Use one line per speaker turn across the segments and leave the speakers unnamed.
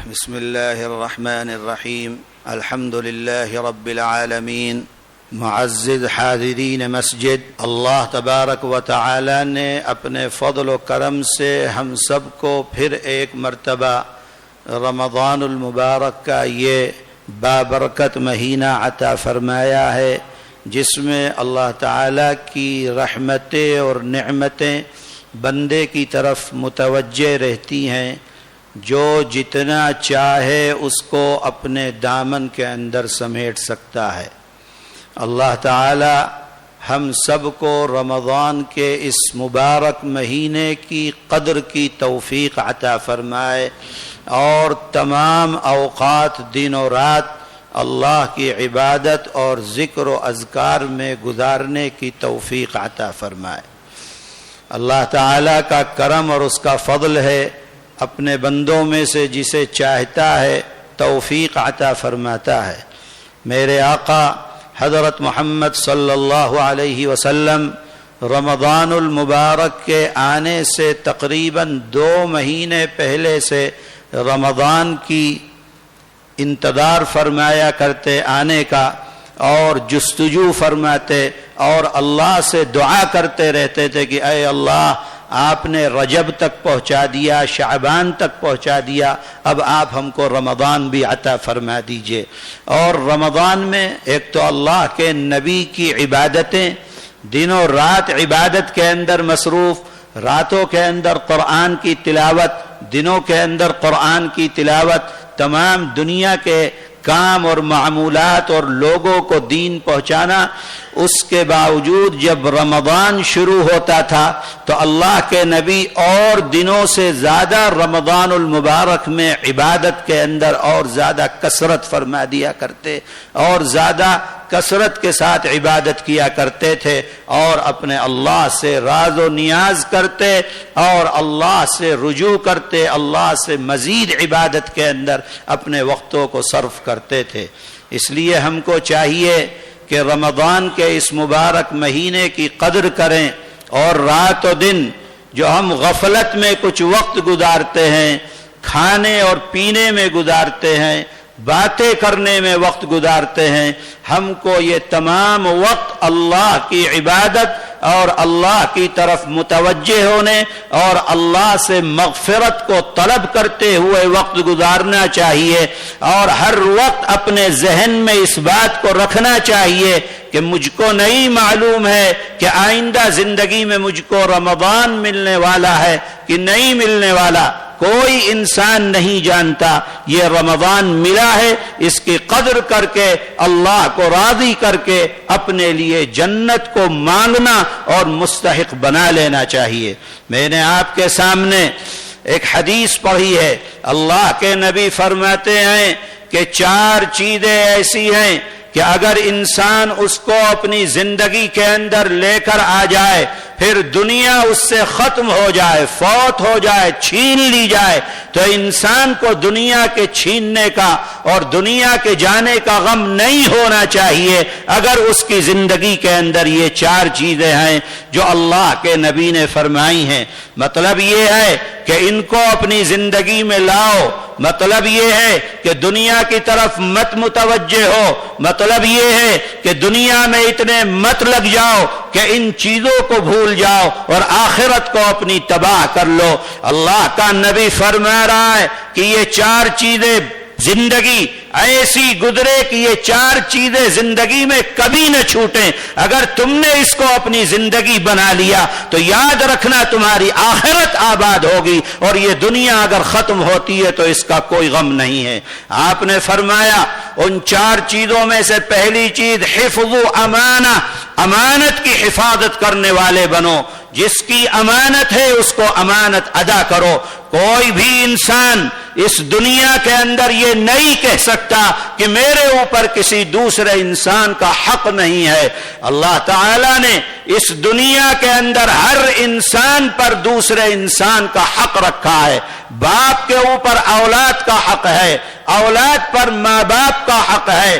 بسم اللہ الرحمن الرحیم الحمد للہ رب العالمین۔ معزز حاضرین مسجد، اللہ تبارک و تعالی نے اپنے فضل و کرم سے ہم سب کو پھر ایک مرتبہ رمضان المبارک کا یہ بابرکت مہینہ عطا فرمایا ہے، جس میں اللہ تعالی کی رحمتیں اور نعمتیں بندے کی طرف متوجہ رہتی ہیں، جو جتنا چاہے اس کو اپنے دامن کے اندر سمیٹ سکتا ہے۔ اللہ تعالی ہم سب کو رمضان کے اس مبارک مہینے کی قدر کی توفیق عطا فرمائے اور تمام اوقات دن و رات اللہ کی عبادت اور ذکر و اذکار میں گزارنے کی توفیق عطا فرمائے۔ اللہ تعالی کا کرم اور اس کا فضل ہے، اپنے بندوں میں سے جسے چاہتا ہے توفیق عطا فرماتا ہے۔ میرے آقا حضرت محمد صلی اللہ علیہ وسلم رمضان المبارک کے آنے سے تقریباً 2 مہینے پہلے سے رمضان کی انتظار فرمایا کرتے آنے کا، اور جستجو فرماتے اور اللہ سے دعا کرتے رہتے تھے کہ اے اللہ، آپ نے رجب تک پہنچا دیا، شعبان تک پہنچا دیا، اب آپ ہم کو رمضان بھی عطا فرما دیجئے۔ اور رمضان میں ایک تو اللہ کے نبی کی عبادتیں، دنوں رات عبادت کے اندر مصروف، راتوں کے اندر قرآن کی تلاوت، دنوں کے اندر قرآن کی تلاوت، تمام دنیا کے کام اور معمولات اور لوگوں کو دین پہنچانا۔ اس کے باوجود جب رمضان شروع ہوتا تھا تو اللہ کے نبی اور دنوں سے زیادہ رمضان المبارک میں عبادت کے اندر اور زیادہ کثرت فرما دیا کرتے، اور زیادہ کثرت کے ساتھ عبادت کیا کرتے تھے، اور اپنے اللہ سے راز و نیاز کرتے اور اللہ سے رجوع کرتے، اللہ سے مزید عبادت کے اندر اپنے وقتوں کو صرف کرتے تھے۔ اس لیے ہم کو چاہیے کہ رمضان کے اس مبارک مہینے کی قدر کریں، اور رات و دن جو ہم غفلت میں کچھ وقت گزارتے ہیں، کھانے اور پینے میں گزارتے ہیں، باتیں کرنے میں وقت گزارتے ہیں، ہم کو یہ تمام وقت اللہ کی عبادت اور اللہ کی طرف متوجہ ہونے اور اللہ سے مغفرت کو طلب کرتے ہوئے وقت گزارنا چاہیے، اور ہر وقت اپنے ذہن میں اس بات کو رکھنا چاہیے کہ مجھ کو نہیں معلوم ہے کہ آئندہ زندگی میں مجھ کو رمضان ملنے والا ہے کہ نہیں ملنے والا۔ کوئی انسان نہیں جانتا، یہ رمضان ملا ہے، اس کی قدر کر کے اللہ کو راضی کر کے اپنے لیے جنت کو مانگنا اور مستحق بنا لینا چاہیے۔ میں نے آپ کے سامنے ایک حدیث پڑھی ہے، اللہ کے نبی فرماتے ہیں کہ 4 چیزیں ایسی ہیں کہ اگر انسان اس کو اپنی زندگی کے اندر لے کر آ جائے، پھر دنیا اس سے ختم ہو جائے، فوت ہو جائے، چھین لی جائے، تو انسان کو دنیا کے چھیننے کا اور دنیا کے جانے کا غم نہیں ہونا چاہیے، اگر اس کی زندگی کے اندر یہ 4 چیزیں ہیں جو اللہ کے نبی نے فرمائی ہیں۔ مطلب یہ ہے کہ ان کو اپنی زندگی میں لاؤ، مطلب یہ ہے کہ دنیا کی طرف مت متوجہ ہو، مطلب یہ ہے کہ دنیا میں اتنے مت لگ جاؤ کہ ان چیزوں کو بھول جاؤ اور آخرت کو اپنی تباہ کر لو۔ اللہ کا نبی فرما رہا ہے کہ یہ 4 چیزیں زندگی ایسی گزرے کہ یہ 4 چیزیں زندگی میں کبھی نہ چھوٹیں۔ اگر تم نے اس کو اپنی زندگی بنا لیا تو یاد رکھنا تمہاری آخرت آباد ہوگی، اور یہ دنیا اگر ختم ہوتی ہے تو اس کا کوئی غم نہیں ہے۔ آپ نے فرمایا ان 4 چیزوں میں سے پہلی چیز حفظ امانہ، امانت کی حفاظت کرنے والے بنو، جس کی امانت ہے اس کو امانت ادا کرو۔ کوئی بھی انسان اس دنیا کے اندر یہ نہیں کہہ سکتا کہ میرے اوپر کسی دوسرے انسان کا حق نہیں ہے۔ اللہ تعالیٰ نے اس دنیا کے اندر ہر انسان پر دوسرے انسان کا حق رکھا ہے۔ باپ کے اوپر اولاد کا حق ہے، اولاد پر ماں باپ کا حق ہے،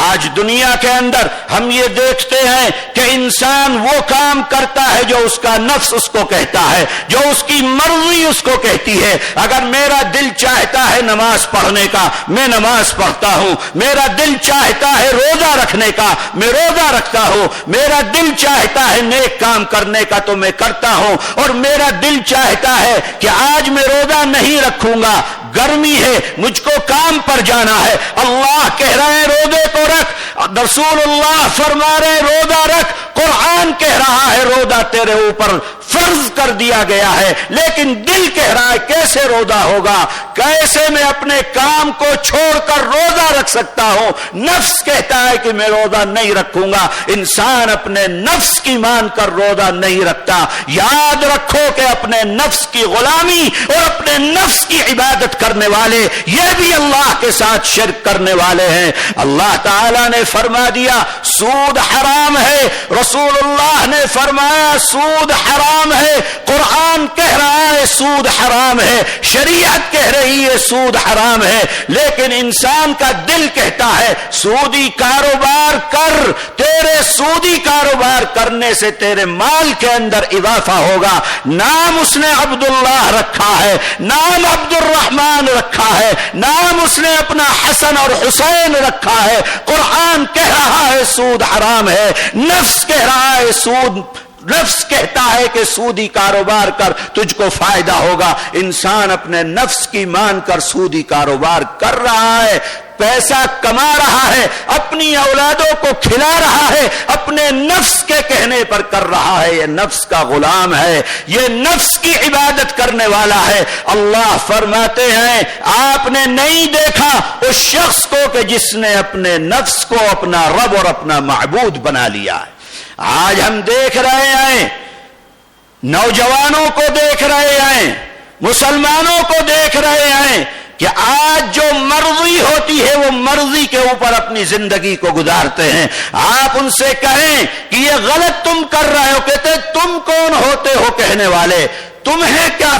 آج دنیا کے اندر ہم یہ دیکھتے ہیں کہ انسان وہ کام کرتا ہے جو اس کا نفس اس کو کہتا ہے، جو اس کی مرضی اس کو کہتی ہے۔ اگر میرا دل چاہتا ہے نماز پڑھنے کا، میں نماز پڑھتا ہوں۔ میرا دل چاہتا ہے روزہ رکھنے کا، میں روزہ رکھتا ہوں۔ میرا دل چاہتا ہے نیک کام کرنے کا تو میں کرتا ہوں، اور میرا دل چاہتا ہے کہ آج میں روزہ نہیں رکھوں گا، گرمی ہے، مجھ کو کام پر جانا ہے۔ اللہ کہہ رہے ہیں روزے کو رکھ، رسول اللہ فرما رہے ہیں روزہ رکھ، قرآن کہہ رہا ہے روزہ تیرے اوپر فرض کر دیا گیا ہے، لیکن دل کہہ رہا ہے کیسے روزہ ہوگا، کیسے میں اپنے کام کو چھوڑ کر روزہ رکھ سکتا ہوں۔ نفس کہتا ہے کہ میں روزہ نہیں رکھوں گا۔ انسان اپنے نفس کی مان کر روزہ نہیں رکھتا۔ یاد رکھو کہ اپنے نفس کی غلامی اور اپنے نفس کی عبادت کرنے والے یہ بھی اللہ کے ساتھ شرک کرنے والے ہیں۔ اللہ تعالیٰ نے فرما دیا سود حرام ہے، رسول اللہ نے فرمایا سود حرام ہے، قرآن کہہ رہا ہے سود حرام ہے، شریعت کہہ رہی ہے سود حرام ہے، لیکن انسان کا دل کہتا ہے سودی کاروبار کر، تیرے سودی کاروبار کرنے سے تیرے مال کے اندر اضافہ ہوگا۔ نام اس نے عبداللہ رکھا ہے، نام عبد الرحمن رکھا ہے، نام اس نے اپنا حسن اور حسین رکھا ہے۔ قرآن کہہ رہا ہے سود حرام ہے، نفس کہہ رہا ہے سود، نفس کہتا ہے کہ سودی کاروبار کر تجھ کو فائدہ ہوگا۔ انسان اپنے نفس کی مان کر سودی کاروبار کر رہا ہے، پیسہ کما رہا ہے، اپنی اولادوں کو کھلا رہا ہے، اپنے نفس کے کہنے پر کر رہا ہے۔ یہ نفس کا غلام ہے، یہ نفس کی عبادت کرنے والا ہے۔ اللہ فرماتے ہیں آپ نے نہیں دیکھا اس شخص کو کہ جس نے اپنے نفس کو اپنا رب اور اپنا معبود بنا لیا ہے۔ آج ہم دیکھ رہے ہیں، نوجوانوں کو دیکھ رہے ہیں، مسلمانوں کو دیکھ رہے ہیں کہ آج جو مرضی ہوتی ہے وہ مرضی کے اوپر اپنی زندگی کو گزارتے ہیں۔ آپ ان سے کہیں کہ یہ غلط تم کر رہے ہو، کہتے تم کون ہوتے ہو کہنے والے، تمہیں کیا،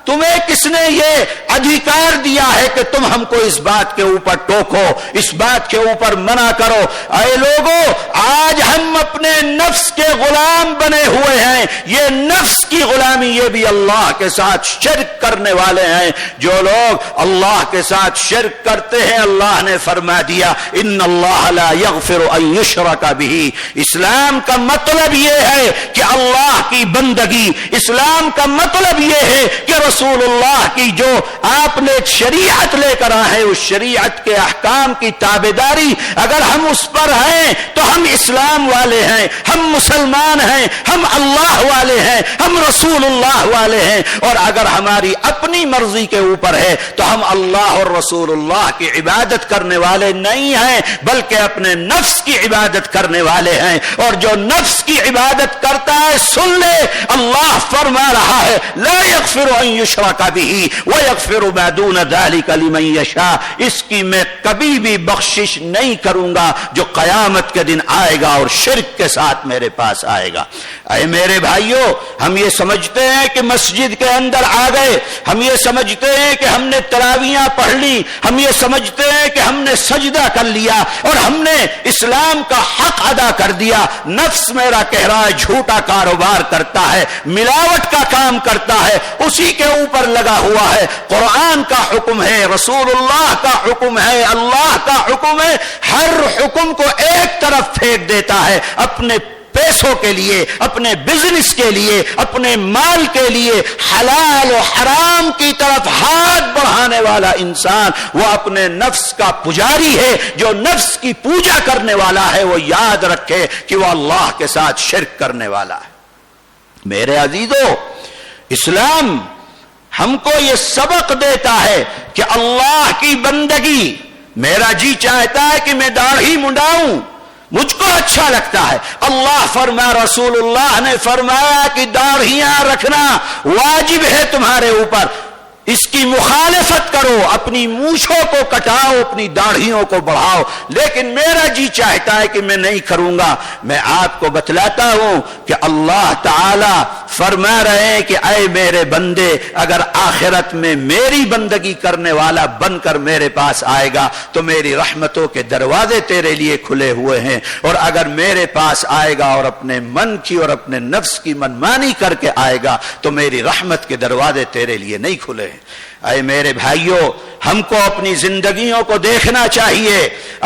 تمہیں کس نے یہ ادھیکار دیا ہے کہ تم ہم کو اس بات کے اوپر ٹوکو، اس بات کے اوپر منع کرو۔ اے لوگوں، آج ہم اپنے نفس کے غلام بنے ہوئے ہیں۔ یہ نفس کی غلامی یہ بھی اللہ کے ساتھ شرک کرنے والے ہیں۔ جو لوگ اللہ کے ساتھ شرک کرتے ہیں اللہ نے فرما دیا ان اللہ لا یغفر ان یشرک بہ۔ اسلام کا مطلب یہ ہے کہ اللہ کی بندگی، اسلام کا مطلب یہ ہے کہ رسول اللہ کی جو آپ نے شریعت لے کر آئے ہیں اس شریعت کے احکام کی تابعداری اگر ہم اس پر ہیں تو ہم اسلام والے ہیں، ہم مسلمان ہیں، ہم اللہ والے ہیں، ہم رسول اللہ والے ہیں۔ اور اگر ہماری اپنی مرضی کے اوپر ہے تو ہم اللہ اور رسول اللہ کی عبادت کرنے والے نہیں ہیں بلکہ اپنے نفس کی عبادت کرنے والے ہیں۔ اور جو نفس کی عبادت کرتا ہے سن لے اللہ فرما رہا ہے لا یغفر ان یشرک بہ ویغفر ما دون ذلک لمن یشاء۔ اس کی میں کبھی بھی بخشش نہیں کروں گا جو قیامت کے دن آئے گا اور شرک کے ساتھ میرے پاس آئے گا۔ اے میرے بھائیوں، ہم یہ سمجھتے ہیں کہ مسجد کے اندر آ گئے، ہم یہ سمجھتے ہیں کہ ہم نے تراویحاں پڑھ لی، ہم یہ سمجھتے ہیں کہ ہم نے سجدہ کر لیا اور ہم نے اسلام کا حق ادا کر دیا۔ نفس میرا کہہ رہا ہے جھوٹا کاروبار کرتا ہے، ملاوٹ کا کام کرتا ہے، اسی کے اوپر لگا ہوا ہے۔ قرآن کا حکم ہے، رسول اللہ کا حکم ہے، اللہ کا حکم ہے، ہر حکم کو ایک طرف پھینک دیتا ہے۔ اپنے پیسوں کے لیے، اپنے بزنس کے لیے، اپنے مال کے لیے حلال و حرام کی طرف ہاتھ بڑھانے والا انسان وہ اپنے نفس کا پجاری ہے۔ جو نفس کی پوجا کرنے والا ہے وہ یاد رکھے کہ وہ اللہ کے ساتھ شرک کرنے والا ہے۔ میرے عزیزو، اسلام ہم کو یہ سبق دیتا ہے کہ اللہ کی بندگی، میرا جی چاہتا ہے کہ میں داڑھی منڈاؤں، مجھ کو اچھا لگتا ہے۔ اللہ فرما، رسول اللہ نے فرمایا کہ داڑھیاں رکھنا واجب ہے تمہارے اوپر، اس کی مخالفت کرو، اپنی مونچھوں کو کٹاؤ، اپنی داڑھیوں کو بڑھاؤ، لیکن میرا جی چاہتا ہے کہ میں نہیں کروں گا۔ میں آپ کو بتلاتا ہوں کہ اللہ تعالی فرما رہے ہیں کہ اے میرے بندے، اگر آخرت میں میری بندگی کرنے والا بن کر میرے پاس آئے گا تو میری رحمتوں کے دروازے تیرے لیے کھلے ہوئے ہیں، اور اگر میرے پاس آئے گا اور اپنے من کی اور اپنے نفس کی منمانی کر کے آئے گا تو میری رحمت کے دروازے تیرے لیے نہیں کھلے ہیں۔ اے میرے بھائیوں، ہم کو اپنی زندگیوں کو دیکھنا چاہیے،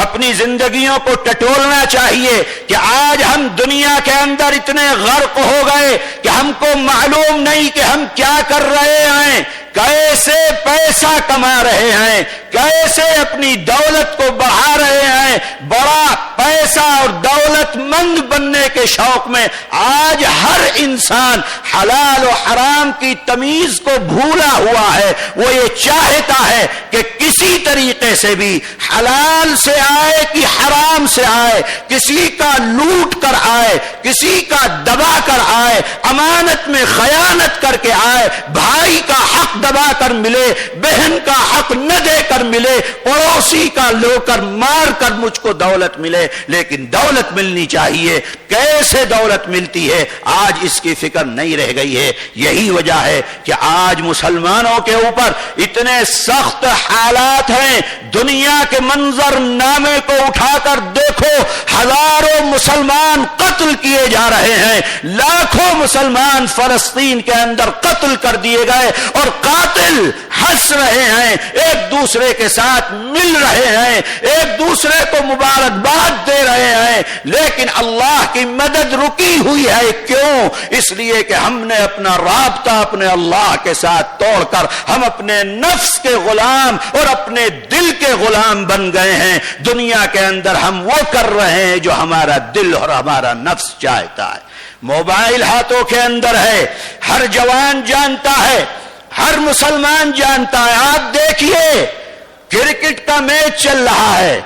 اپنی زندگیوں کو ٹٹولنا چاہیے کہ آج ہم دنیا کے اندر اتنے غرق ہو گئے کہ ہم کو معلوم نہیں کہ ہم کیا کر رہے ہیں، کیسے پیسہ کما رہے ہیں، کیسے اپنی دولت کو بڑھا رہے ہیں۔ بڑا پیسہ اور دولت مند بننے کے شوق میں آج ہر انسان حلال و حرام کی تمیز کو بھولا ہوا ہے۔ وہ یہ چاہتا ہے کہ کسی طریقے سے بھی حلال سے آئے کہ حرام سے آئے، کسی کا لوٹ کر آئے، کسی کا دبا کر آئے، امانت میں خیانت کر کے آئے، بھائی کا حق دبا کر ملے، بہن کا حق نہ دے کر ملے، پڑوسی کا لو کر مار کر مجھ کو دولت ملے، لیکن دولت ملنی چاہیے۔ کیسے دولت ملتی ہے آج اس کی فکر نہیں رہ گئی ہے۔ یہی وجہ ہے کہ آج مسلمانوں کے اوپر اتنے سخت حالات ہیں۔ دنیا کے منظر نامے کو اٹھا کر دیکھو، ہزاروں مسلمان قتل کیے جا رہے ہیں، لاکھوں مسلمان فلسطین کے اندر قتل کر دیے گئے، اور قاتل ہنس رہے ہیں، ایک دوسرے کے ساتھ مل رہے ہیں، ایک دوسرے کو مبارکباد دے رہے ہیں، لیکن اللہ کی مدد رکی ہوئی ہے۔ کیوں؟ اس لیے کہ ہم نے اپنا رابطہ اپنے اللہ کے ساتھ توڑ کر ہم اپنے نفس کے غلام اور اپنے دل کے غلام بن گئے ہیں۔ دنیا کے اندر ہم وہ کر رہے ہیں جو ہمارا دل اور ہمارا نفس چاہتا ہے۔ موبائل ہاتھوں کے اندر ہے، ہر جوان جانتا ہے، ہر مسلمان جانتا ہے۔ آپ دیکھیے کرکٹ کا میچ چل رہا ہے،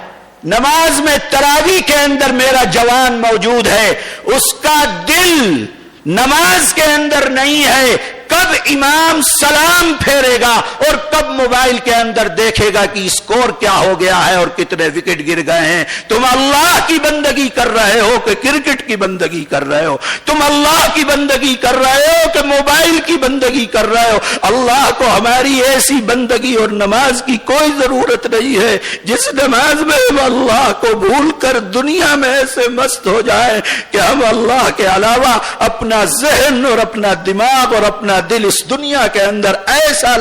نماز میں تراویح کے اندر میرا جوان موجود ہے، اس کا دل نماز کے اندر نہیں ہے۔ کب امام سلام پھیرے گا اور کب موبائل کے اندر دیکھے گا کہ اسکور کیا ہو گیا ہے اور کتنے وکٹ گر گئے ہیں۔ تم اللہ کی بندگی کر رہے ہو کہ کرکٹ کی بندگی کر رہے ہو؟ تم اللہ کی بندگی کر رہے ہو کہ موبائل کی بندگی کر رہے ہو؟ اللہ کو ہماری ایسی بندگی اور نماز کی کوئی ضرورت نہیں ہے جس نماز میں ہم اللہ کو بھول کر دنیا میں ایسے مست ہو جائیں کہ ہم اللہ کے علاوہ اپنا ذہن اور اپنا دماغ اور اپنا دل اس دنیا کے اندر ایسا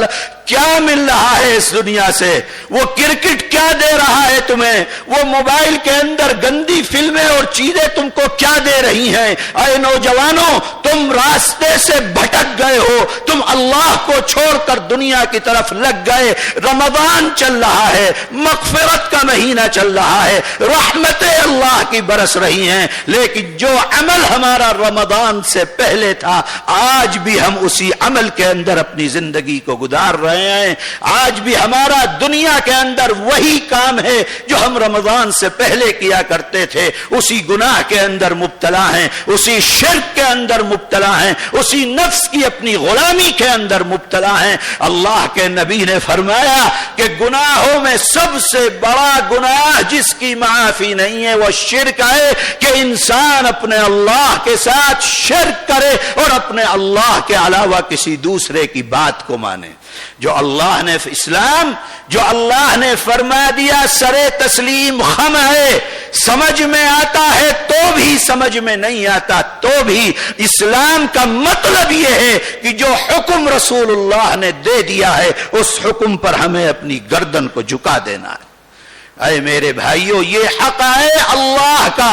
کیا مل رہا ہے اس دنیا سے؟ وہ کرکٹ کیا دے رہا ہے تمہیں؟ وہ موبائل کے اندر گندی فلمیں اور چیزیں تم کو کیا دے رہی ہیں؟ اے نوجوانوں، تم راستے سے بھٹک گئے ہو، تم اللہ کو چھوڑ کر دنیا کی طرف لگ گئے۔ رمضان چل رہا ہے، مغفرت کا مہینہ چل رہا ہے، رحمتیں اللہ کی برس رہی ہیں، لیکن جو عمل ہمارا رمضان سے پہلے تھا آج بھی ہم اسی عمل کے اندر اپنی زندگی کو گزار رہے ہیں۔ آج بھی ہمارا دنیا کے اندر وہی کام ہے جو ہم رمضان سے پہلے کیا کرتے تھے، اسی گناہ کے اندر مبتلا ہیں، اسی شرک کے اندر مبتلا ہیں، اسی نفس کی اپنی غلامی کے اندر مبتلا ہیں۔ اللہ کے نبی نے فرمایا کہ گناہوں میں سب سے بڑا گناہ جس کی معافی نہیں ہے وہ شرک ہے، کہ انسان اپنے اللہ کے ساتھ شرک کرے اور اپنے اللہ کے علاوہ کسی دوسرے کی بات کو مانے۔ جو اللہ نے اسلام، جو اللہ نے فرما دیا سرے تسلیم خم ہے، سمجھ میں آتا ہے تو بھی، سمجھ میں نہیں آتا تو بھی۔ اسلام کا مطلب یہ ہے کہ جو حکم رسول اللہ نے دے دیا ہے اس حکم پر ہمیں اپنی گردن کو جھکا دینا ہے۔ اے میرے بھائیو، یہ حق ہے اللہ کا،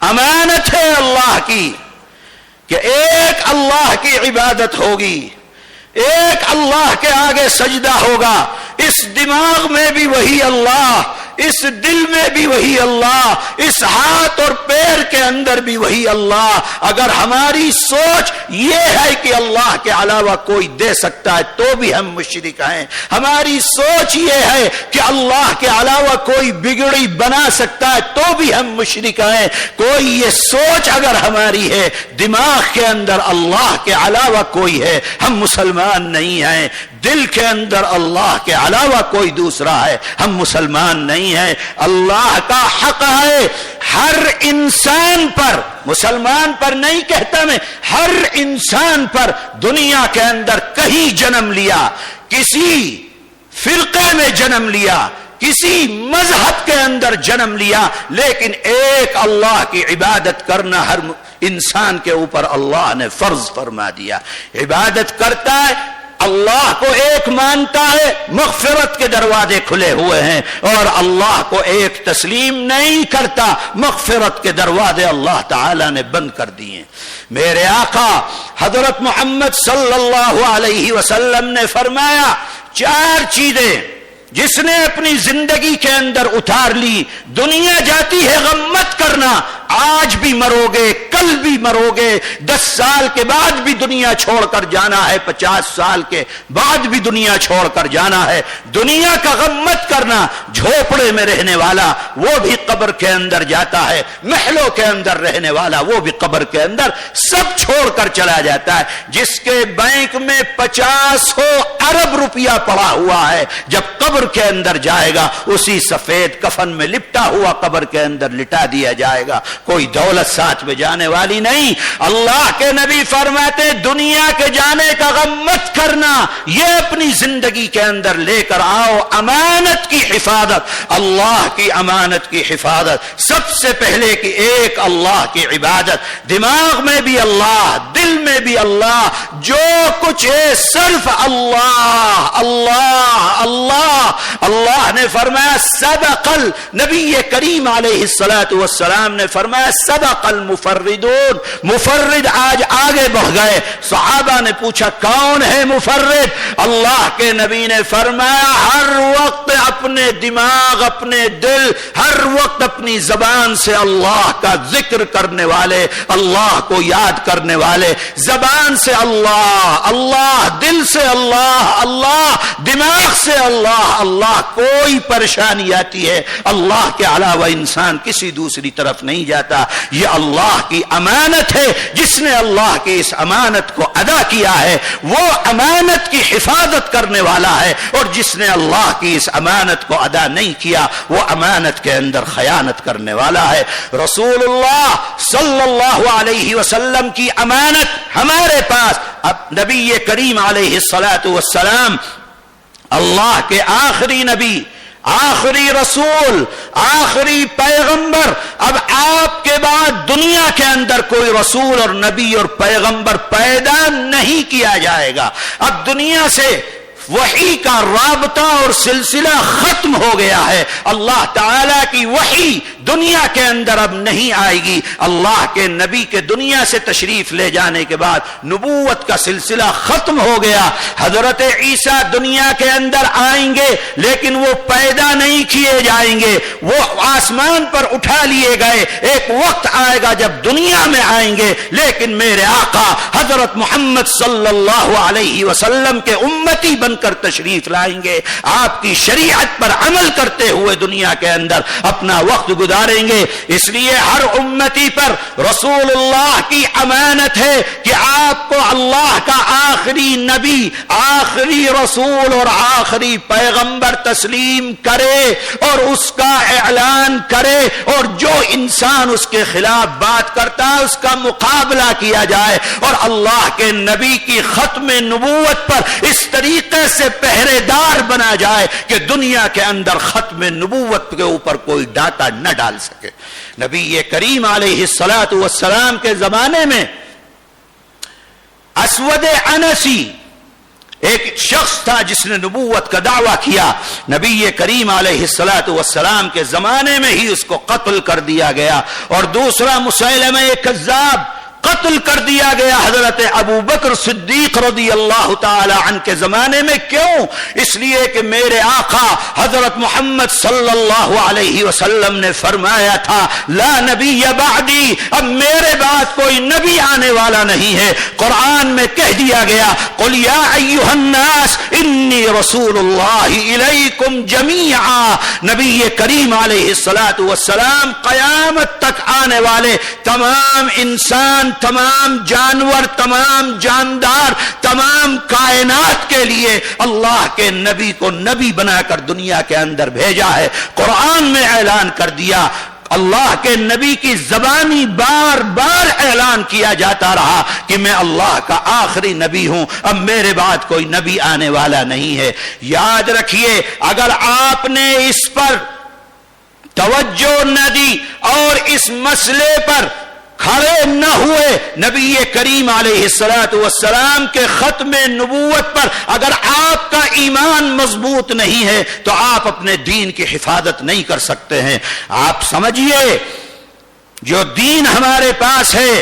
امانت ہے اللہ کی کہ ایک اللہ کی عبادت ہوگی، ایک اللہ کے آگے سجدہ ہوگا۔ اس دماغ میں بھی وہی اللہ، اس دل میں بھی وہی اللہ، اس ہاتھ اور پیر کے اندر بھی وہی اللہ۔ اگر ہماری سوچ یہ ہے کہ اللہ کے علاوہ کوئی دے سکتا ہے تو بھی ہم مشرک ہیں، ہماری سوچ یہ ہے کہ اللہ کے علاوہ کوئی بگڑی بنا سکتا ہے تو بھی ہم مشرک ہیں، کوئی یہ سوچ اگر ہماری ہے دماغ کے اندر اللہ کے علاوہ کوئی ہے، ہم مسلمان نہیں ہیں۔ دل کے اندر اللہ کے علاوہ کوئی دوسرا ہے، ہم مسلمان نہیں نہیں ہے، اللہ کا حق ہے ہر انسان پر، مسلمان پر نہیں کہتا میں، ہر انسان پر دنیا کے اندر کہیں جنم لیا، کسی فرقے میں جنم لیا، کسی مذہب کے اندر جنم لیا، لیکن ایک اللہ کی عبادت کرنا ہر انسان کے اوپر اللہ نے فرض فرما دیا۔ عبادت کرتا ہے، اللہ کو ایک مانتا ہے، مغفرت کے دروازے کھلے ہوئے ہیں، اور اللہ کو ایک تسلیم نہیں کرتا، مغفرت کے دروازے اللہ تعالی نے بند کر دیے۔ میرے آقا حضرت محمد صلی اللہ علیہ وسلم نے فرمایا 4 چیزیں جس نے اپنی زندگی کے اندر اتار لی، دنیا جاتی ہے غم مت کرنا، آج بھی مرو گے، کل بھی مرو گے، 10 سال کے بعد بھی دنیا چھوڑ کر جانا ہے، 50 سال کے بعد بھی دنیا چھوڑ کر جانا ہے، دنیا کا غم مت کرنا۔ جھوپڑے میں رہنے والا وہ بھی قبر کے اندر جاتا ہے، محلوں کے اندر رہنے والا وہ بھی قبر کے اندر سب چھوڑ کر چلا جاتا ہے۔ جس کے بینک میں 50 ارب روپیہ پڑا ہوا ہے، جب قبر کے اندر جائے گا اسی سفید کفن میں لپٹا ہوا قبر کے اندر لٹا دیا جائے گا، کوئی دولت ساتھ میں جانے والی نہیں۔ اللہ کے نبی فرماتے دنیا کے جانے کا غم مت کرنا، یہ اپنی زندگی کے اندر لے کر آؤ امانت کی حفاظت، اللہ کی امانت کی حفاظت، سب سے پہلے کہ ایک اللہ کی عبادت، دماغ میں بھی اللہ، دل میں بھی اللہ، جو کچھ ہے صرف اللہ اللہ اللہ۔ اللہ نے فرمایا سبق نبی کریم علیہ الصلوۃ والسلام نے فرمایا سبق المفردون، مفرد آج آگے بڑھ گئے۔ صحابہ نے پوچھا کون ہے مفرد؟ اللہ کے نبی نے فرمایا ہر وقت اپنے دماغ، اپنے دل، ہر وقت اپنی زبان سے اللہ کا ذکر کرنے والے، اللہ کو یاد کرنے والے، زبان سے اللہ اللہ، دل سے اللہ اللہ، دماغ سے اللہ اللہ۔ کوئی پریشانی آتی ہے اللہ کے علاوہ انسان کسی دوسری طرف نہیں جاتا، یہ اللہ کی امانت ہے۔ جس نے اللہ کی اس امانت کو ادا کیا ہے وہ امانت کی حفاظت کرنے والا ہے، اور جس نے اللہ کی اس امانت کو ادا نہیں کیا وہ امانت کے اندر خیانت کرنے والا ہے۔ رسول اللہ صلی اللہ علیہ وسلم کی امانت ہمارے پاس، اب نبی کریم علیہ الصلوۃ والسلام اللہ کے آخری نبی، آخری رسول، آخری پیغمبر، اب آپ کے بعد دنیا کے اندر کوئی رسول اور نبی اور پیغمبر پیدا نہیں کیا جائے گا۔ اب دنیا سے وحی کا رابطہ اور سلسلہ ختم ہو گیا ہے، اللہ تعالیٰ کی وحی دنیا کے اندر اب نہیں آئے گی۔ اللہ کے نبی کے دنیا سے تشریف لے جانے کے بعد نبوت کا سلسلہ ختم ہو گیا۔ حضرت عیسیٰ دنیا کے اندر آئیں گے لیکن وہ پیدا نہیں کیے جائیں گے، وہ آسمان پر اٹھا لیے گئے، ایک وقت آئے گا جب دنیا میں آئیں گے، لیکن میرے آقا حضرت محمد صلی اللہ علیہ وسلم کے امتی بن کر تشریف لائیں گے، آپ کی شریعت پر عمل کرتے ہوئے دنیا کے اندر اپنا وقت گزاریں گے۔ اس لیے ہر امتی پر رسول اللہ کی امانت ہے کہ آپ کو اللہ کا آخری نبی، آخری رسول اور آخری پیغمبر تسلیم کرے اور اس کا اعلان کرے، اور جو انسان اس کے خلاف بات کرتا ہے اس کا مقابلہ کیا جائے، اور اللہ کے نبی کی ختم نبوت پر اس طریقے سے پہرے دار بنا جائے کہ دنیا کے اندر ختم نبوت کے اوپر کوئی ڈاکہ نہ ڈال سکے۔ نبی کریم علیہ الصلوۃ والسلام کے زمانے میں اسود انسی ایک شخص تھا جس نے نبوت کا دعویٰ کیا، نبی کریم علیہ الصلوۃ والسلام کے زمانے میں ہی اس کو قتل کر دیا گیا، اور دوسرا مسیلمہ کذاب قتل کر دیا گیا حضرت ابو بکر صدیق رضی اللہ تعالی عنہ کے زمانے میں۔ کیوں؟ اس لیے کہ میرے آقا حضرت محمد صلی اللہ علیہ وسلم نے فرمایا تھا لا نبی بعدی، اب میرے بعد کوئی نبی آنے والا نہیں ہے۔ قرآن میں کہہ دیا گیا قل یا ایھا الناس انی رسول اللہ الیکم جمیعا، نبی کریم علیہ الصلوۃ والسلام قیامت تک آنے والے تمام انسان تمام جانور، تمام جاندار، تمام کائنات کے لیے اللہ کے نبی کو نبی بنا کر دنیا کے اندر بھیجا ہے۔ قرآن میں اعلان کر دیا، اللہ کے نبی کی زبانی بار بار اعلان کیا جاتا رہا کہ میں اللہ کا آخری نبی ہوں، اب میرے بعد کوئی نبی آنے والا نہیں ہے۔ یاد رکھیے، اگر آپ نے اس پر توجہ نہ دی اور اس مسئلے پر کھڑے نہ ہوئے، نبی کریم علیہ الصلوۃ والسلام کے ختم نبوت پر اگر آپ کا ایمان مضبوط نہیں ہے تو آپ اپنے دین کی حفاظت نہیں کر سکتے ہیں۔ آپ سمجھیے، جو دین ہمارے پاس ہے،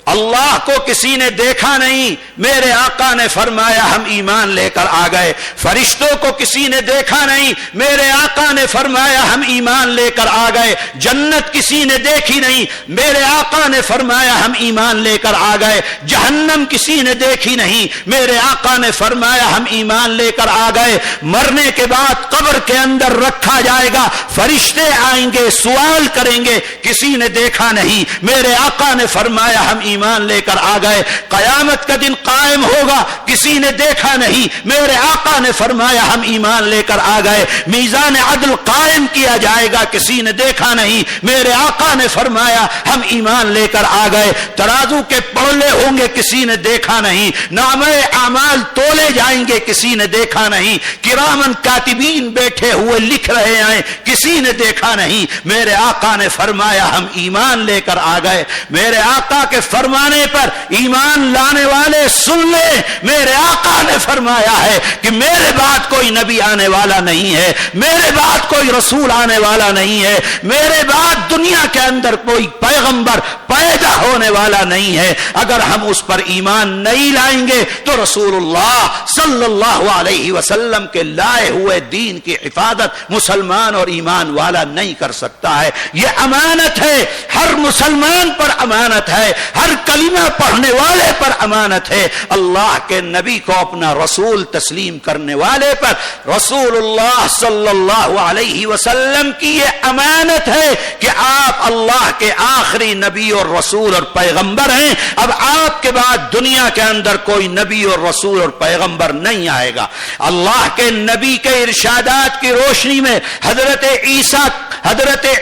اللہ کو کسی نے دیکھا نہیں، میرے آقا نے فرمایا ہم ایمان لے کر آ گئے۔ فرشتوں کو کسی نے دیکھا نہیں، میرے آقا نے فرمایا ہم ایمان لے کر آ گئے۔ جنت کسی نے دیکھی نہیں، میرے آقا نے فرمایا ہم ایمان لے کر آ گئے۔ جہنم کسی نے دیکھی نہیں، میرے آقا نے فرمایا ہم ایمان لے کر آ گئے۔ مرنے کے بعد قبر کے اندر رکھا جائے گا، فرشتے آئیں گے، سوال کریں گے، کسی نے دیکھا نہیں، میرے آقا نے فرمایا ہم ایمان لے کر آ گئے۔ قیامت کا دن قائم ہوگا، کسی نے دیکھا نہیں، میرے آقا نے فرمایا ہم ایمان لے کر آ گئے۔ میزان عدل قائم کیا جائے گا، کسی نے دیکھا نہیں، میرے آقا نے فرمایا ہم ایمان لے کر آ گئے۔ ترازو کے پڑلے ہوں گے، کسی نے دیکھا نہیں، نامے اعمال تولے جائیں گے، کسی نے دیکھا نہیں، کرامن کاتبین بیٹھے ہوئے لکھ رہے ہیں، کسی نے دیکھا نہیں، میرے آقا نے فرمایا ہم ایمان لے کر آ گئے۔ میرے آقا کے فرمانے پر ایمان لانے والے سن لیں، میرے آقا نے فرمایا ہے کہ میرے بعد کوئی نبی آنے والا نہیں ہے، میرے بعد کوئی رسول آنے والا نہیں ہے، میرے بعد دنیا کے اندر کوئی پیغمبر پیدا ہونے والا نہیں ہے۔ اگر ہم اس پر ایمان نہیں لائیں گے تو رسول اللہ صلی اللہ علیہ وسلم کے لائے ہوئے دین کی حفاظت مسلمان اور ایمان والا نہیں کر سکتا ہے۔ یہ امانت ہے، ہر مسلمان پر امانت ہے، ہر کلمہ پڑھنے والے پر امانت ہے۔ اللہ کے نبی کو اپنا رسول تسلیم کرنے والے پر رسول اللہ صلی اللہ علیہ وسلم کی یہ امانت ہے کہ آپ اللہ کے آخری نبی اور رسول اور پیغمبر ہیں۔ اب آپ کے بعد دنیا کے اندر کوئی نبی اور رسول اور پیغمبر نہیں آئے گا۔ اللہ کے نبی کے ارشادات کی روشنی میں حضرت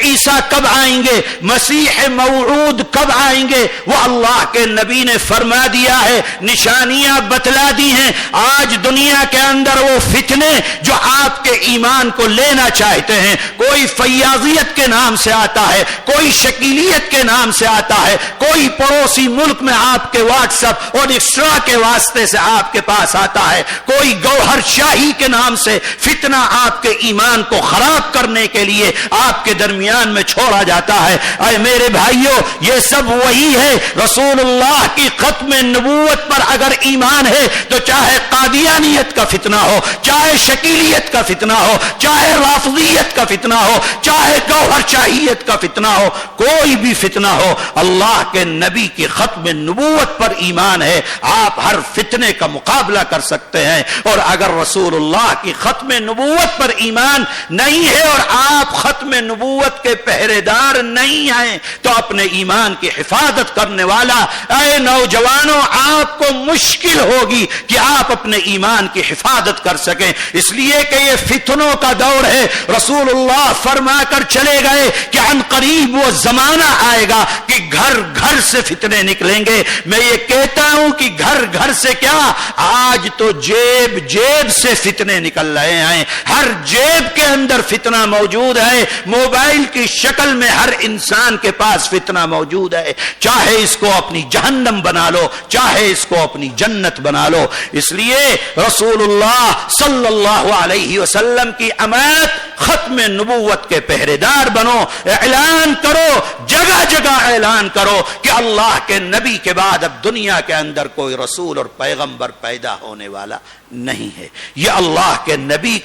عیسیٰ کب آئیں گے، مسیح موعود کب آئیں گے، وہ اللہ کے نبی نے فرما دیا ہے، نشانیاں بتلا دی ہیں۔ آج دنیا کے اندر وہ فتنے جو آپ کے ایمان کو لینا چاہتے ہیں، کوئی فیاضیت کے نام سے آتا ہے، کوئی شکیلیت کے نام سے آتا ہے، کوئی پڑوسی ملک میں آپ کے واٹس ایپ اور ایکسٹرا کے واسطے سے آپ کے پاس آتا ہے، کوئی گوہر شاہی کے نام سے فتنہ آپ کے ایمان کو خراب کرنے کے لیے آپ کے درمیان میں چھوڑا جاتا ہے۔ اے میرے بھائیوں، یہ سب وہی ہے۔ رسول اللہ کی ختم نبوت پر اگر ایمان ہے تو چاہے قادیانیت کا فتنہ ہو، چاہے شکیلیت کا فتنہ ہو، چاہے رافضیت کا فتنہ ہو، چاہے گوہر شاہیت کا فتنہ ہو، کوئی بھی فتنہ ہو، اللہ کے نبی کی ختم نبوت پر ایمان ہے، آپ ہر فتنے کا مقابلہ کر سکتے ہیں۔ اور اگر رسول اللہ کی ختم نبوت پر ایمان نہیں ہے اور آپ ختم نبوت کے پہرے دار نہیں ہیں تو اپنے ایمان کی حفاظت کرنے والا اے نوجوانوں، آپ کو مشکل ہوگی کہ آپ اپنے ایمان کی حفاظت کر سکیں، اس لیے کہ یہ فتنوں کا دور ہے۔ رسول اللہ فرما کر چلے گئے کہ عن قریب وہ زمانہ آئے گا کہ گھر گھر سے فتنے نکلیں گے۔ میں یہ کہتا ہوں کہ گھر گھر سے کیا، آج تو جیب جیب سے فتنے نکل رہے ہیں، ہر جیب کے اندر فتنہ موجود ہے، موبائل کی شکل میں ہر انسان کے پاس فتنہ موجود ہے، چاہے اس کو اپنی جہنم بنا لو، چاہے اس کو اپنی جنت بنا لو۔ اس لیے رسول اللہ صلی اللہ علیہ وسلم کی امانت، ختم نبوت کے پہرے دار بنو، اعلان کرو، جگہ جگہ اعلان کرو کہ اللہ کے نبی کے بعد اب دنیا کے اندر کوئی رسول اور پیغمبر پیدا ہونے والا نہیں ہے۔ یہ اللہ کے نبی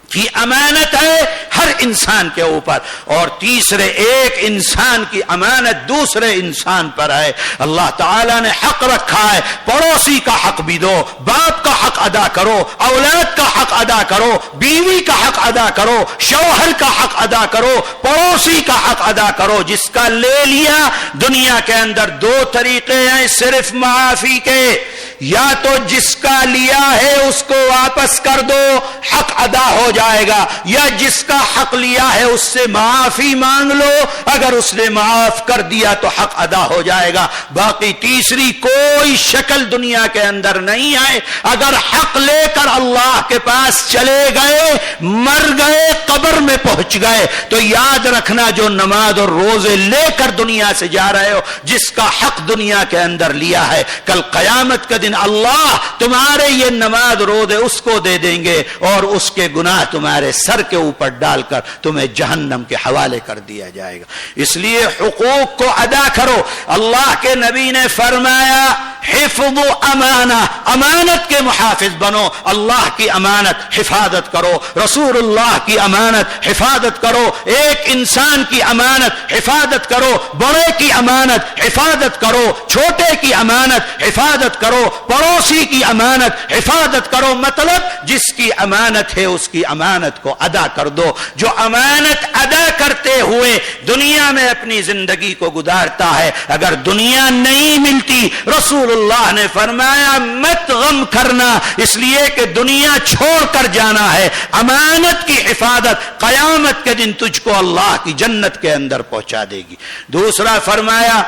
کی امانت ہے ہر انسان کے اوپر۔ اور تیسرے، ایک انسان کی امانت دوسرے انسان پر ہے۔ اللہ تعالیٰ نے حق رکھا ہے، پڑوسی کا حق بھی دو، باپ کا حق ادا کرو، اولاد کا حق ادا کرو، بیوی کا حق ادا کرو، شوہر کا حق ادا کرو، پڑوسی پڑوسی کا حق ادا کرو جس کا لے لیا. دنیا کے اندر دو طریقے ہیں صرف معافی کے، یا تو جس کا لیا ہے اس کو واپس کر دو، حق ادا ہو جائے گا، یا جس کا حق لیا ہے اس سے معافی مانگ لو، اگر اس نے معاف کر دیا تو حق ادا ہو جائے گا. باقی تیسری کوئی شکل دنیا کے اندر نہیں ہے. اگر حق لے کر اللہ کے پاس چلے گئے، مر گئے، قبر میں پہنچ گئے، تو یاد رکھنا جو نماز اور روزے لے کر دنیا سے جا رہے ہو، جس کا حق دنیا کے اندر لیا ہے، کل قیامت کا دن اللہ تمہارے یہ نماز روزے اس کو دے دیں گے اور اس کے گناہ تمہارے سر کے اوپر ڈال کر تمہیں جہنم کے حوالے کر دیا جائے گا. اس لیے حقوق کو ادا کرو. اللہ کے نبی نے فرمایا حفظ امانہ، امانت کے محافظ بنو. اللہ کی امانت حفاظت کرو، رسول اللہ کی امانت حفاظت کرو، ایک انسان کی امانت حفاظت کرو، بڑے کی امانت حفاظت کرو، چھوٹے کی امانت حفاظت کرو، پڑوسی کی امانت حفاظت کرو. مطلب جس کی امانت ہے اس کی امانت کو ادا کر دو. جو امانت ادا کرتے ہوئے دنیا میں اپنی زندگی کو گزارتا ہے، اگر دنیا نہیں ملتی، رسول اللہ نے فرمایا مت غم کرنا، اس لیے کہ دنیا چھوڑ کر جانا ہے. امانت کی حفاظت قیامت کے دن تجھ کو اللہ کی جنت کے اندر پہنچا دے گی. دوسرا فرمایا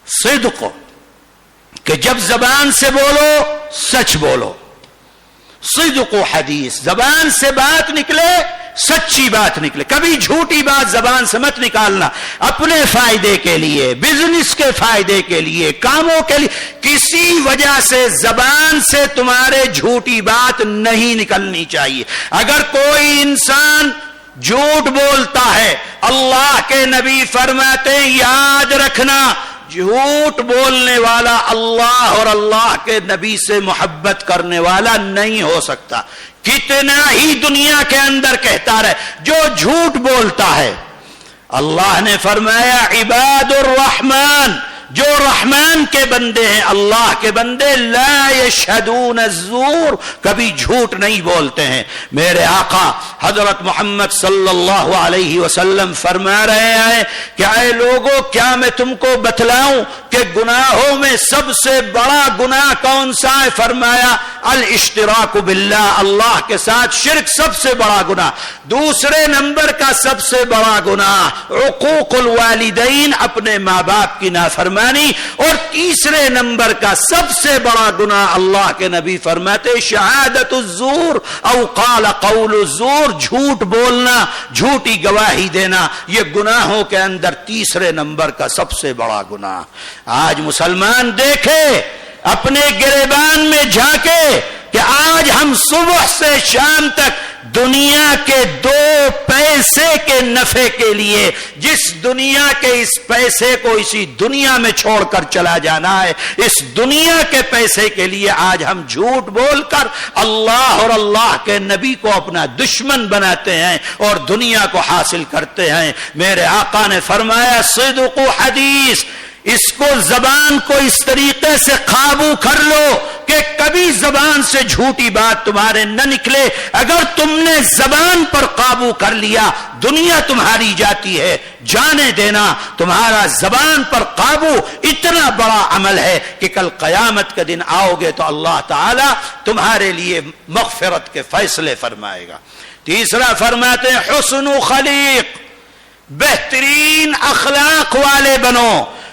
صدق، کہ جب زبان سے بولو سچ بولو. صدق و حدیث، زبان سے بات نکلے سچی بات نکلے، کبھی جھوٹی بات زبان سے مت نکالنا. اپنے فائدے کے لیے، بزنس کے فائدے کے لیے، کاموں کے لیے، کسی وجہ سے زبان سے تمہارے جھوٹی بات نہیں نکلنی چاہیے. اگر کوئی انسان جھوٹ بولتا ہے، اللہ کے نبی فرماتے ہیں یاد رکھنا جھوٹ بولنے والا اللہ اور اللہ کے نبی سے محبت کرنے والا نہیں ہو سکتا. کتنا ہی دنیا کے اندر کہتا رہے، جو جھوٹ بولتا ہے، اللہ نے فرمایا عباد الرحمن، جو رحمان کے بندے ہیں، اللہ کے بندے، لا یشہدون الزور، کبھی جھوٹ نہیں بولتے ہیں. میرے آقا حضرت محمد صلی اللہ علیہ وسلم فرما رہے ہیں کہ اے لوگوں، کیا میں تم کو بتلاؤں کہ گناہوں میں سب سے بڑا گناہ کون سا ہے؟ فرمایا الاشتراک باللہ، اللہ کے ساتھ شرک سب سے بڑا گناہ. دوسرے نمبر کا سب سے بڑا گناہ عقوق الوالدین، اپنے ماں باپ کی نافرمانی. اور تیسرے نمبر کا سب سے بڑا گناہ اللہ کے نبی فرماتے شہادت الزور او قال قول الزور، جھوٹ بولنا، جھوٹی گواہی دینا، یہ گناہوں کے اندر تیسرے نمبر کا سب سے بڑا گناہ. آج مسلمان دیکھے، اپنے گریبان میں جھانکے کہ آج ہم صبح سے شام تک دنیا کے 2 پیسے کے نفع کے لیے، جس دنیا کے اس پیسے کو اسی دنیا میں چھوڑ کر چلا جانا ہے، اس دنیا کے پیسے کے لیے آج ہم جھوٹ بول کر اللہ اور اللہ کے نبی کو اپنا دشمن بناتے ہیں اور دنیا کو حاصل کرتے ہیں. میرے آقا نے فرمایا صدق و حدیث، اس کو زبان کو اس طریقے سے قابو کر لو کہ کبھی زبان سے جھوٹی بات تمہارے نہ نکلے. اگر تم نے زبان پر قابو کر لیا، دنیا تمہاری جاتی ہے. جانے دینا، تمہارا زبان پر قابو اتنا بڑا عمل ہے کہ کل قیامت کے دن آؤ گے تو اللہ تعالی تمہارے لیے مغفرت کے فیصلے فرمائے گا. تیسرا فرماتے ہیں حسن خلیق، بہترین اخلاق والے بنو.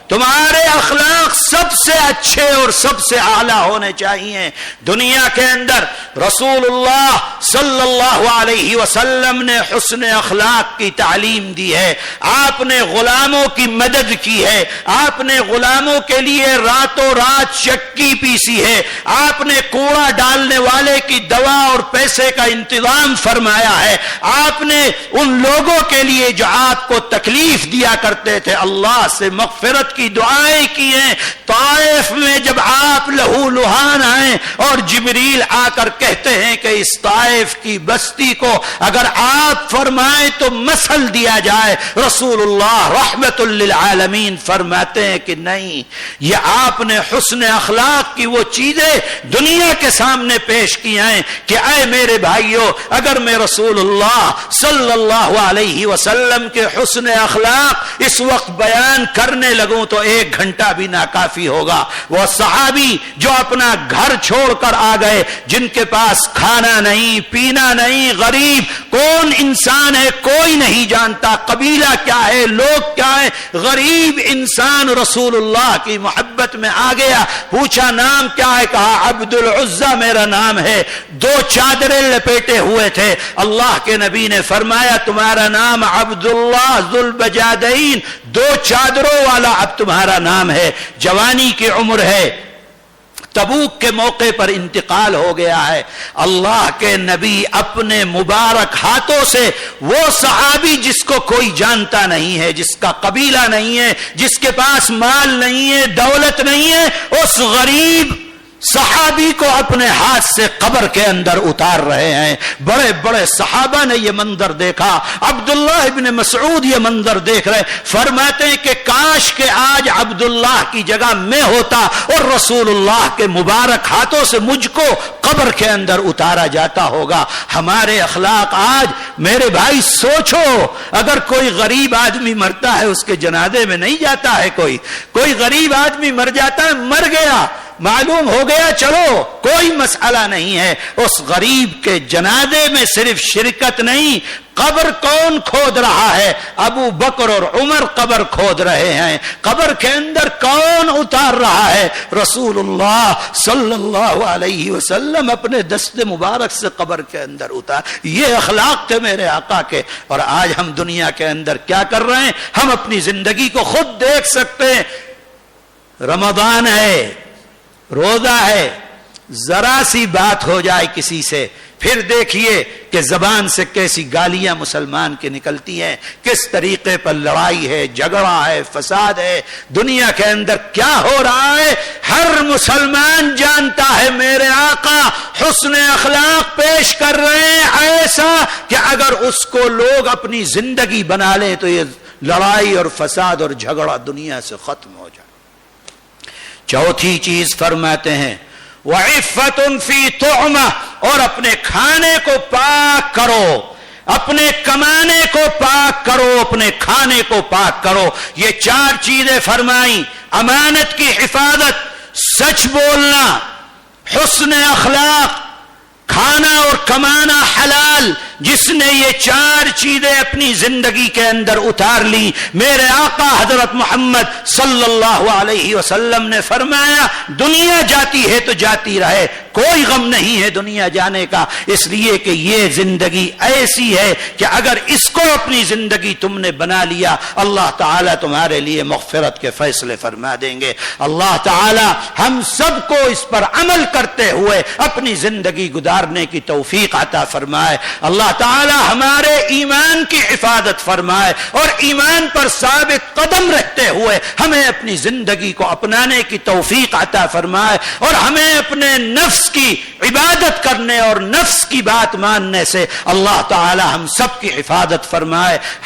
تمہارے اخلاق سب سے اچھے اور سب سے اعلیٰ ہونے چاہیے. دنیا کے اندر رسول اللہ صلی اللہ علیہ وسلم نے حسن اخلاق کی تعلیم دی ہے. آپ نے غلاموں کی مدد کی ہے، آپ نے غلاموں کے لیے راتوں رات چکی پیسی ہے، آپ نے کوڑا ڈالنے والے کی دوا اور پیسے کا انتظام فرمایا ہے. آپ نے ان لوگوں کے لیے جو آپ کو تکلیف دیا کرتے تھے اللہ سے مغفرت مغفرت کی دعائیں کی ہیں. طائف میں جب آپ لہو لہان آئے اور جبریل آ کر کہتے ہیں کہ اس طائف کی بستی کو اگر آپ فرمائیں تو مسل دیا جائے, رسول اللہ رحمت للعالمین فرماتے ہیں کہ نہیں, یہ آپ نے حسن اخلاق کی وہ چیزیں دنیا کے سامنے پیش کی ہیں کہ اے میرے بھائیوں, اگر میں رسول اللہ صلی اللہ علیہ وسلم کے حسن اخلاق اس وقت بیان کرنے لگوں تو 1 گھنٹہ بھی ناکافی ہوگا. وہ صحابی جو اپنا گھر چھوڑ کر آ گئے, جن کے پاس کھانا نہیں پینا نہیں, غریب کون انسان ہے کوئی نہیں جانتا, قبیلہ کیا ہے, لوگ کیا ہے, غریب انسان رسول اللہ کی محبت میں آ گیا. پوچھا نام کیا ہے, کہا عبد العزہ میرا نام ہے. 2 چادریں لپیٹے ہوئے تھے. اللہ کے نبی نے فرمایا تمہارا نام عبداللہ ذوالبجادین, 2 چادروں والا اب تمہارا نام ہے. جوانی کی عمر ہے, تبوک کے موقع پر انتقال ہو گیا ہے. اللہ کے نبی اپنے مبارک ہاتھوں سے وہ صحابی جس کو کوئی جانتا نہیں ہے, جس کا قبیلہ نہیں ہے, جس کے پاس مال نہیں ہے, دولت نہیں ہے, اس غریب صحابی کو اپنے ہاتھ سے قبر کے اندر اتار رہے ہیں. بڑے بڑے صحابہ نے یہ منظر دیکھا. عبداللہ ابن مسعود یہ منظر دیکھ رہے, فرماتے ہیں کہ کاش کہ آج عبداللہ کی جگہ میں ہوتا اور رسول اللہ کے مبارک ہاتھوں سے مجھ کو قبر کے اندر اتارا جاتا ہوگا. ہمارے اخلاق آج میرے بھائی سوچو, اگر کوئی غریب آدمی مرتا ہے اس کے جنازے میں نہیں جاتا ہے, کوئی غریب آدمی مر جاتا ہے, مر گیا معلوم ہو گیا, چلو کوئی مسئلہ نہیں ہے. اس غریب کے جنازے میں صرف شرکت نہیں, قبر کون کھود رہا ہے؟ ابو بکر اور عمر قبر کھود رہے ہیں. قبر کے اندر کون اتار رہا ہے؟ رسول اللہ صلی اللہ علیہ وسلم اپنے دست مبارک سے قبر کے اندر اتار. یہ اخلاق تھے میرے آقا کے. اور آج ہم دنیا کے اندر کیا کر رہے ہیں؟ ہم اپنی زندگی کو خود دیکھ سکتے ہیں. رمضان ہے, روزہ ہے, ذرا سی بات ہو جائے کسی سے, پھر دیکھیے کہ زبان سے کیسی گالیاں مسلمان کی نکلتی ہیں, کس طریقے پر لڑائی ہے, جھگڑا ہے, فساد ہے. دنیا کے اندر کیا ہو رہا ہے ہر مسلمان جانتا ہے. میرے آقا حسن اخلاق پیش کر رہے ہیں ایسا کہ اگر اس کو لوگ اپنی زندگی بنا لیں تو یہ لڑائی اور فساد اور جھگڑا دنیا سے ختم ہو جائے. چوتھی چیز فرماتے ہیں وَعِفَّةٌ فِي طُعْمَةٍ, اور اپنے کھانے کو پاک کرو, اپنے کمانے کو پاک کرو, اپنے کھانے کو پاک کرو. یہ 4 چیزیں فرمائیں, امانت کی حفاظت, سچ بولنا, حسن اخلاق, کھانا اور کمانا حلال. جس نے یہ 4 چیزیں اپنی زندگی کے اندر اتار لی, میرے آقا حضرت محمد صلی اللہ علیہ وسلم نے فرمایا دنیا جاتی ہے تو جاتی رہے, کوئی غم نہیں ہے دنیا جانے کا, اس لیے کہ یہ زندگی ایسی ہے کہ اگر اس کو اپنی زندگی تم نے بنا لیا اللہ تعالیٰ تمہارے لیے مغفرت کے فیصلے فرما دیں گے. اللہ تعالیٰ ہم سب کو اس پر عمل کرتے ہوئے اپنی زندگی گزارنے کی توفیق عطا فرمائے. اللہ تعالی ہمارے ایمان کی حفاظت فرمائے اور ایمان پر ثابت قدم رہتے ہوئے ہمیں اپنی زندگی کو اپنانے کی توفیق عطا فرمائے اور ہمیں اپنے نفس کی عبادت کرنے اور نفس کی بات ماننے سے اللہ تعالی ہم سب کی حفاظت فرمائے.